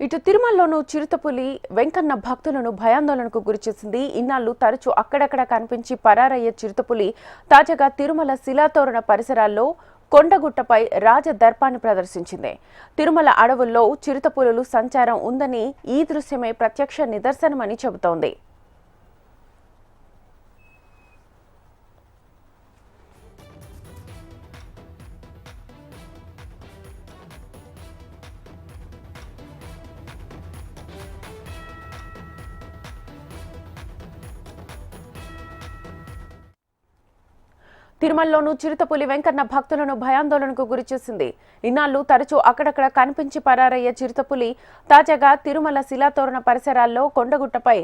ఇటు తిరుమలలోనూ చిరుతపులి వెంకన్న భక్తులను భయాందోళనకు గురిచేసింది. ఇన్నాళ్లు తరచూ అక్కడక్కడ కనిపించి పరారయ్యే చిరుతపులి తాజాగా తిరుమల శిలాతోరణ పరిసరాల్లో కొండగుట్టపై రాజదర్పాన్ని ప్రదర్శించింది. తిరుమల అడవుల్లో చిరుతపులులు సంచారం ఉందని ఈ దృశ్యమే ప్రత్యక్ష నిదర్శనమని చెబుతోంది. తిరుమలలోనూ చిరుతపులి వెంకన్న భక్తులను భయాందోళనకు గురిచేసింది. ఇన్నాళ్లు తరచూ అక్కడక్కడ కనిపించి పరారయ్యే చిరుతపులి తాజాగా తిరుమల శిలాతోరణ పరిసరాల్లో కొండగుట్టపై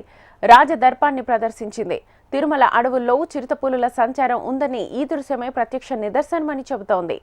రాజదర్పాన్ని ప్రదర్శించింది. తిరుమల అడవుల్లో చిరుతపులుల సంచారం ఉందని ఈ దృశ్యమే ప్రత్యక్ష నిదర్శనమని చెబుతోంది.